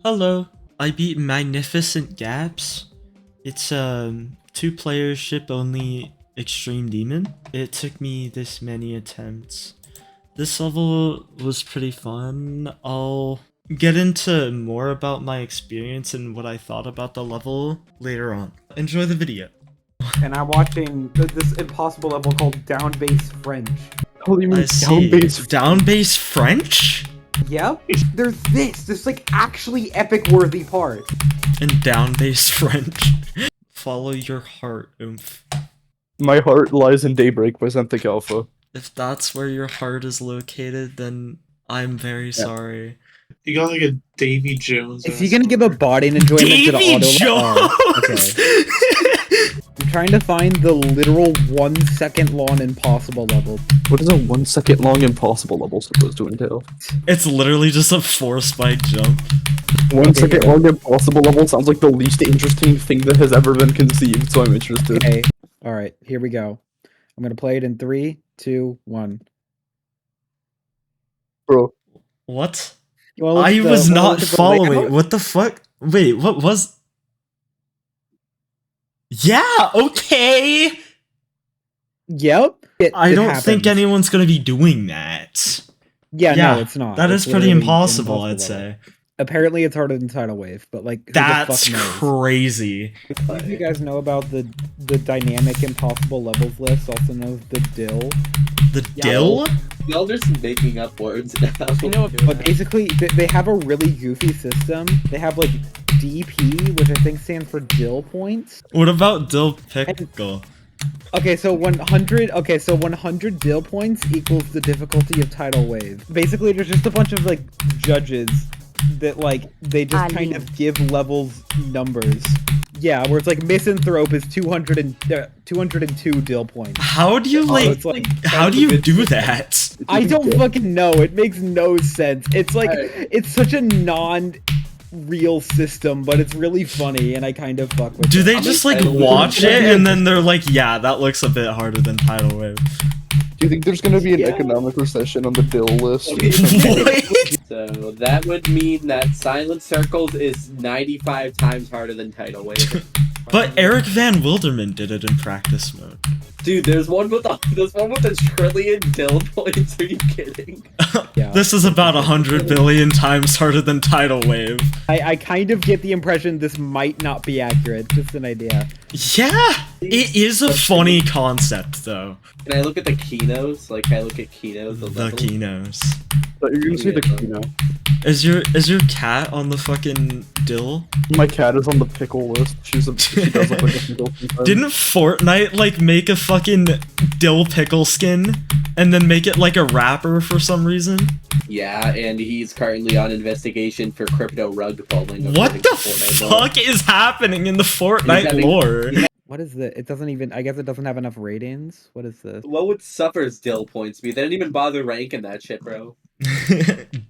Hello, I beat Magnificent Gaps. It's a two-player ship-only extreme demon. It took me this many attempts. This level was pretty fun. I'll get into more about my experience and what I thought about the level later on. Enjoy the video. And I'm watching this impossible level called Down Bass French. What do you mean I see. Down bass French? Yep. There's this like actually epic worthy part. And down bass French. Follow your heart, oomph. My heart lies in Daybreak by Xanthic Alpha. If that's where your heart is located, then I'm very sorry. You got like a Davy Jones. Is he gonna give a body and enjoyment to the Davy auto? Jones! Oh, okay. I'm trying to find the literal 1 second long impossible level. What is a 1 second long impossible level supposed to entail? It's literally just a 4-spike jump. 1 second long impossible level sounds like the least interesting thing that has ever been conceived, so I'm interested. Okay. Alright, here we go. I'm gonna play it in 3, 2, 1. Bro. What? I was not following. What the fuck? Wait, what was... Yeah, okay! Yep. I don't think anyone's gonna be doing that. Yeah, Yeah, no, it's not. That It's is pretty literally impossible, I'd level. say. Apparently it's harder than Tidal Wave, but like, who That's the fuck knows? crazy. Do you guys know about the dynamic impossible levels list, also known as the DIL? The dill? Y'all just making up words now. I know, but basically, they have a really goofy system. They have like DP, which I think stands for DIL points. What about dill pickle? Okay, so 100 DIL points equals the difficulty of Tidal Wave. Basically, there's just a bunch of like judges that like they just kind of give levels numbers. Yeah, where it's like Misanthrope is 202 DIL points. How do you it's how do you do that? I don't fucking know. It makes no sense. It's like it's such a non-real system, but it's really funny, and I kind of fuck with. Do it. they just like watch it and then they're like, yeah, that looks a bit harder than Tidal Wave? Do you think there's gonna be an economic recession on the bill list? What? So that would mean that Silent Circles is 95 times harder than Tidal Wave. But Eric Van Wilderman did it in practice mode. Dude, there's one with a trillion DIL points. Are you kidding? Yeah. This is about 100 billion times harder than Tidal Wave. I kind of get the impression this might not be accurate. Just an idea. Yeah, it is a funny concept though. Can I look at the Kinos? Like, can I look at Kinos? The Kinos. But you're gonna see the Kino. Is your cat on the fucking dill? My cat is on the pickle list. She does look like a pickle sometimes. Didn't Fortnite like make a fucking dill pickle skin and then make it like a rapper for some reason? Yeah, and he's currently on investigation for crypto rug pulling. What the fuck is happening in the Fortnite lore? What is it? It doesn't even. I guess it doesn't have enough ratings. What is this? What would Suffer's DIL points be? They didn't even bother ranking that shit, bro.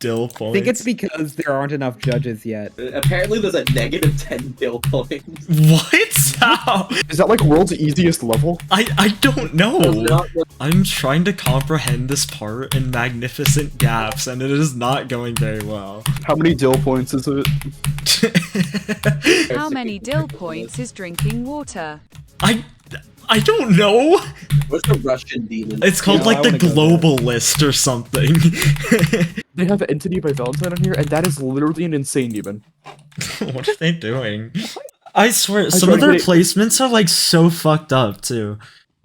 Dill I points. think it's because there aren't enough judges yet. Apparently there's a negative 10 DIL points. What? How? Is that like world's easiest level? I don't know. Not- I'm trying to comprehend this part in Magnificent Gaps, and it is not going very well. How many dill points is it? How many DIL points is drinking water? I don't know. What's the Russian demon? It's called Yeah, like I the wanna go global list or something. They have Entity by Valentine on here, and that is literally an insane demon. What are they doing? I swear, some tried of their to get placements are like so fucked up too.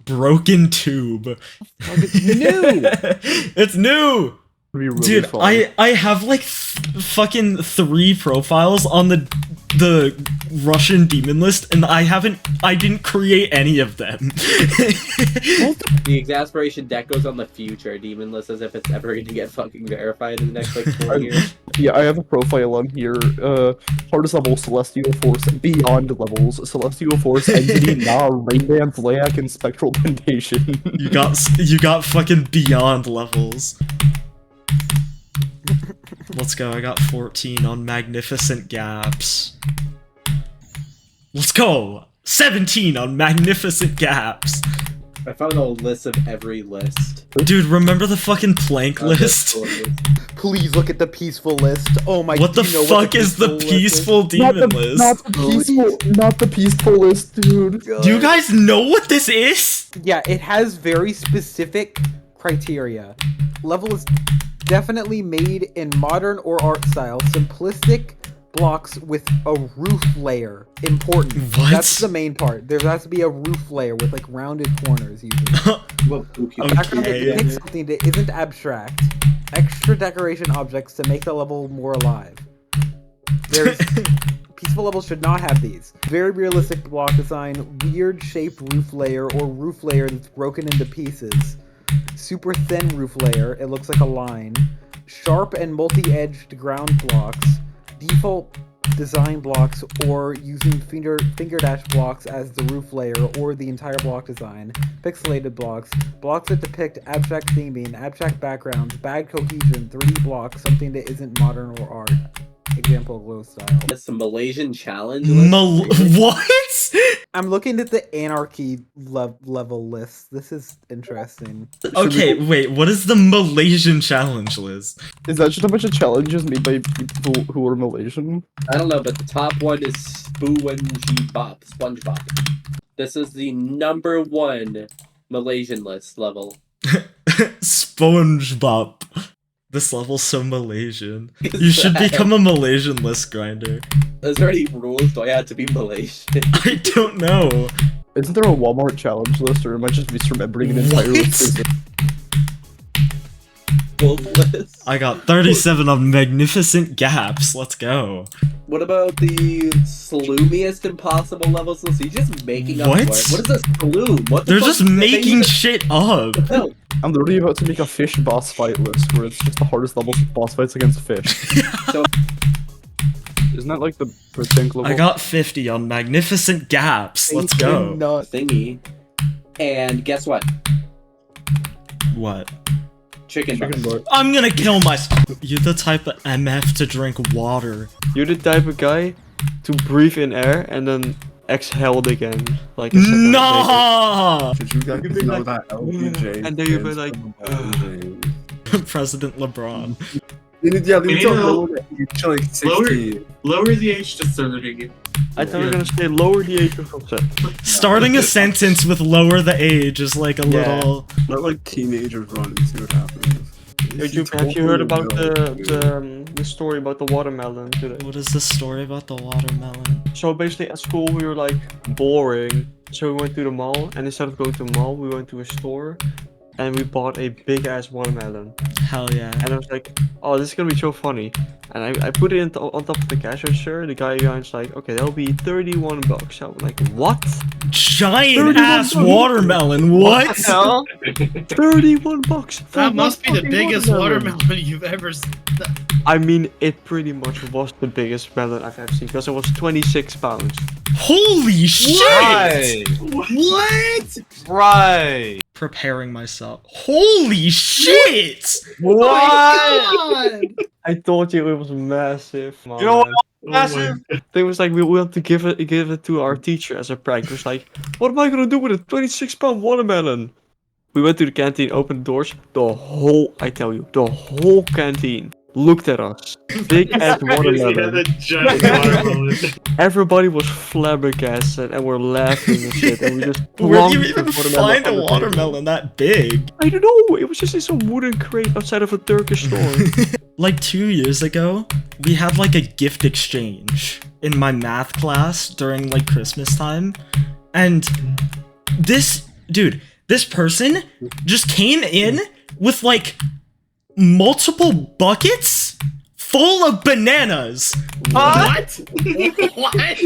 Broken tube. It's new. It's new. It'd be really Dude, fun. I have like fucking 3 profiles on the Russian demon list, and I didn't create any of them. The exasperation deck goes on the future demon list as if it's ever going to get fucking verified in the next like 4 years. Yeah, I have a profile on here. Hardest level, Celestial Force, Beyond levels, Celestial Force, Entity, Rain Dance, Layak, and Spectral Temptation. you got fucking beyond levels. Let's go, I got 14 on Magnificent Gaps. Let's go! 17 on Magnificent Gaps! I found a list of every list. Dude, remember the fucking plank list? Please look at the peaceful list. Oh my. What the do you know fuck is the peaceful demon list? Not the peaceful list, dude. Do you guys know what this is? Yeah, it has very specific criteria. Level is definitely made in modern or art style. Simplistic blocks with a roof layer. Important. What? That's the main part. There has to be a roof layer with like rounded corners usually. Background that Okay. depicts something that isn't abstract. Extra decoration objects to make the level more alive. There's peaceful levels should not have these. Very realistic block design, weird shaped roof layer or roof layer that's broken into pieces. Super thin roof layer, it looks like a line. Sharp and multi-edged ground blocks. Default design blocks or using finger dash blocks as the roof layer or the entire block design. Pixelated blocks. Blocks that depict abstract theming, abstract backgrounds, bad cohesion, 3D blocks, something that isn't modern or art. Example, glow style. That's the Malaysian challenge list. What? I'm looking at the anarchy level list. This is interesting. Okay, wait, what is the Malaysian challenge list? Is that just a bunch of challenges made by people who are Malaysian? I don't know, but the top one is SpongeBob. This is the #1 Malaysian list level. SpongeBob. This level's so Malaysian. You should become a Malaysian list grinder. Is there any rules? Do I have to be Malaysian? I don't know. Isn't there a Walmart challenge list, or am I just misremembering an entire list? List? I got 37 on magnificent gaps. Let's go. What about the sloomiest impossible levels list? Are you just making up What? words? What is a sloom? What the They're fuck just is that making even- shit up. No. I'm literally about to make a fish boss fight list where it's just the hardest levels of boss fights against fish. So Isn't that like the tank level? I got 50 on magnificent gaps. Let's go. No. thingy. And guess what? What? Chicken butt. I'm gonna kill myself. You're the type of MF to drink water. You're the type of guy to breathe in air and then exhale it again. Like a second later. No! Did you guys You'd be know like, that LBJ? and then you'd be like, President LeBron. Yeah, they Maybe tell they'll- lower the age to like 16. Lower the age to 30. I thought you were gonna say lower the age of consent. Starting a sentence with lower the age is like a Yeah. little... Let like teenagers run and see what happens. Have you heard about the story about the watermelon today? What is the story about the watermelon? So basically at school we were like boring. So we went to the mall, and instead of going to the mall, we went to a store and we bought a big ass watermelon. Hell yeah. And I was like, oh, this is gonna be so funny. And I put it on top of the cash register. The guy behind like, okay, that'll be 31 bucks. I was like, what? Giant 31 ass bucks. watermelon, what? Hell? 31 bucks. for That must be one the fucking biggest watermelon you've ever seen. I mean, it pretty much was the biggest melon I've ever seen because it was 26 pounds. Holy shit! What? Right. Preparing myself. Holy shit! What? I told you it was massive. You know what? Oh Massive. It was like we want to give it to our teacher as a prank. It was like, what am I gonna do with a 26-pound watermelon? We went to the canteen, opened the doors. The whole canteen looked at us. Big ass He had watermelon. a giant watermelon. Everybody was flabbergasted and we're laughing and shit. And we just Where do you plunked the even watermelon find a on the table. watermelon that big? I don't know. It was just in some wooden crate outside of a Turkish store. Like 2 years ago, we had like a gift exchange in my math class during like Christmas time. And this person just came in with like multiple buckets full of bananas. What? What?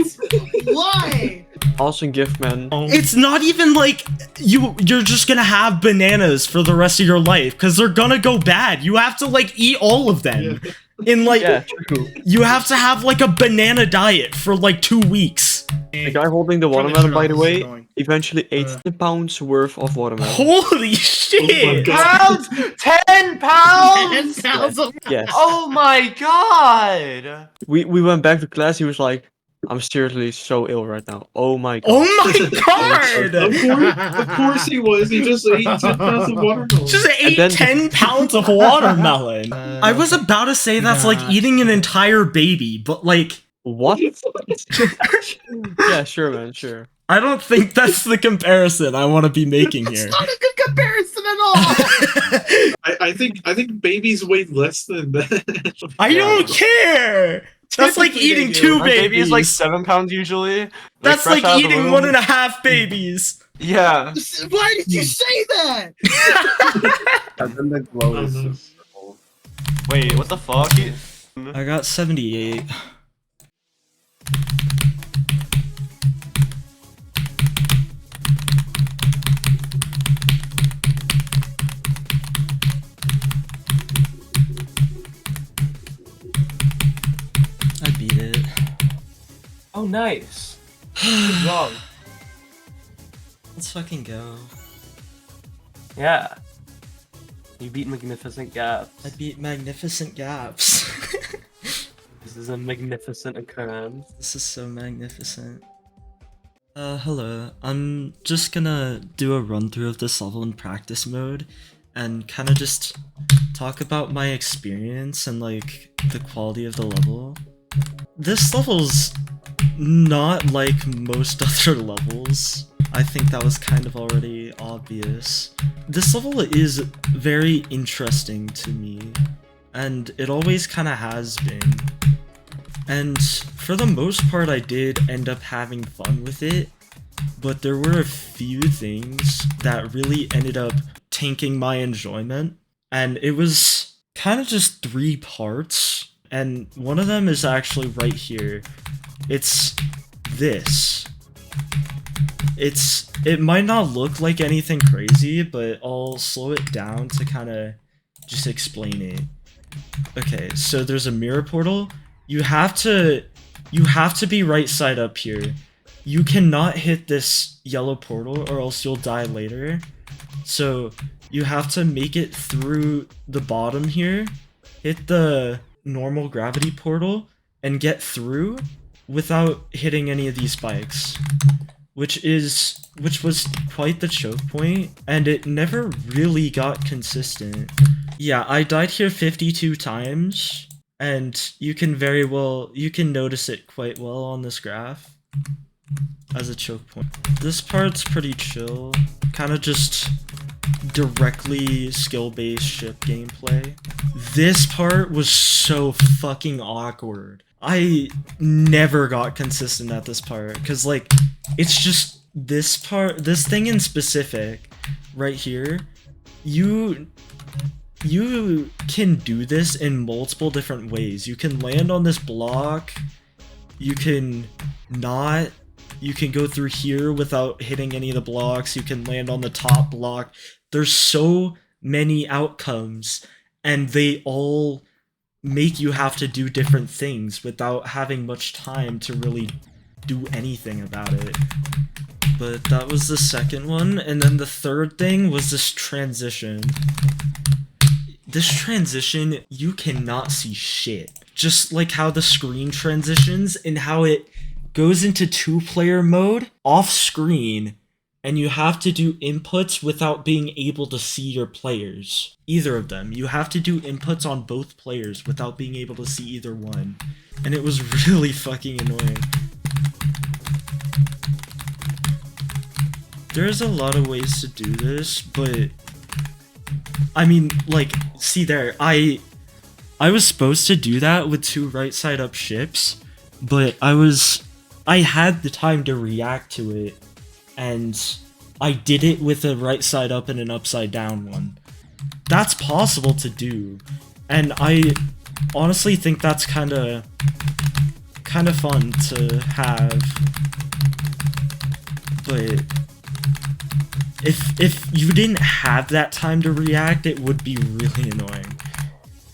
Why? Awesome gift, man. It's not even like you're just gonna have bananas for the rest of your life because they're gonna go bad. You have to like eat all of them. In like Yeah, true. you have to have like a banana diet for like 2 weeks. The guy holding the watermelon, by the way, eventually ate 10 pounds worth of watermelon. Holy shit! Pounds? 10 pounds? 10 pounds of Yes. Oh my god! We went back to class. He was like, I'm seriously so ill right now. Oh my god. Oh my god! Of course he was. He just ate 10 pounds of watermelon. Just ate then- 10 pounds of watermelon. I was about to say that's like eating an entire baby, but like, What? Yeah, sure, man, sure. I don't think that's the comparison I want to be making here. It's not a good comparison at all. I think babies weigh less than that. I don't care! That's like Typically eating they do. 2 My babies. baby is like 7 pounds usually. That's fresh like out of the eating womb. 1.5 babies. Yeah. Why did you say that? And then the glow Oh, is no. purple. Wait, what the fuck? I got 78. I beat it. Oh, nice. Good job. Let's fucking go. Yeah. You beat Magnificent Gaps. I beat magnificent gaps. This is a magnificent occurrence. This is so magnificent. Hello. I'm just gonna do a run through of this level in practice mode and kind of just talk about my experience and like the quality of the level. This level's not like most other levels. I think that was kind of already obvious. This level is very interesting to me, and it always kind of has been. And for the most part, I did end up having fun with it, but there were a few things that really ended up tanking my enjoyment, and it was kind of just 3 parts, and one of them is actually right here. It's this. It might not look like anything crazy, but I'll slow it down to kind of just explain it. Okay, so there's a mirror portal. You have to be right side up here. You cannot hit this yellow portal or else you'll die later. So you have to make it through the bottom here, hit the normal gravity portal, and get through without hitting any of these spikes. Which was quite the choke point, and it never really got consistent. Yeah, I died here 52 times, and you can notice it quite well on this graph as a choke point. This part's pretty chill, kind of just directly skill-based ship gameplay. This part was so fucking awkward. I never got consistent at this part, because like, it's just this thing in specific, right here, you can do this in multiple different ways. You can land on this block, you can not, you can go through here without hitting any of the blocks, you can land on the top block. There's so many outcomes, and they all make you have to do different things without having much time to really do anything about it. But that was the second one, and then the third thing was this transition. This transition, you cannot see shit. Just like how the screen transitions and how it goes into 2-player mode off screen, and you have to do inputs without being able to see your players. Either of them. You have to do inputs on both players without being able to see either one. And it was really fucking annoying. There's a lot of ways to do this, but I mean, like, see there, I was supposed to do that with 2 right side up ships, but I had the time to react to it, and I did it with a right side up and an upside down one. That's possible to do, and I honestly think that's kind of fun to have, but if you didn't have that time to react, it would be really annoying.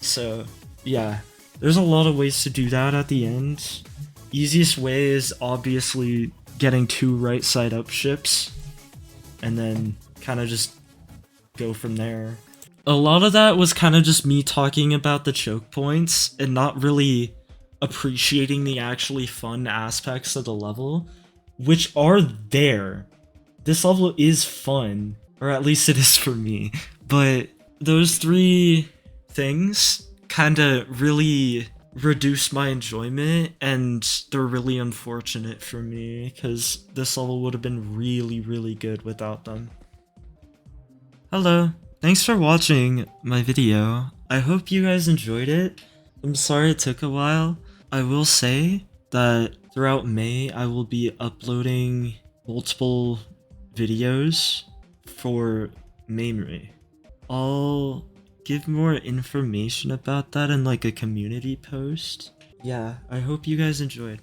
So yeah, there's a lot of ways to do that at the end. Easiest way is obviously getting 2 right side up ships, and then kind of just go from there. A lot of that was kind of just me talking about the choke points and not really appreciating the actually fun aspects of the level, which are there. This level is fun, or at least it is for me, but those 3 things kinda really reduce my enjoyment, and they're really unfortunate for me, because this level would have been really, really good without them. Hello, thanks for watching my video. I hope you guys enjoyed it. I'm sorry it took a while. I will say that throughout May, I will be uploading multiple videos for maymory. I'll give more information about that in like a community post. Yeah, I hope you guys enjoyed.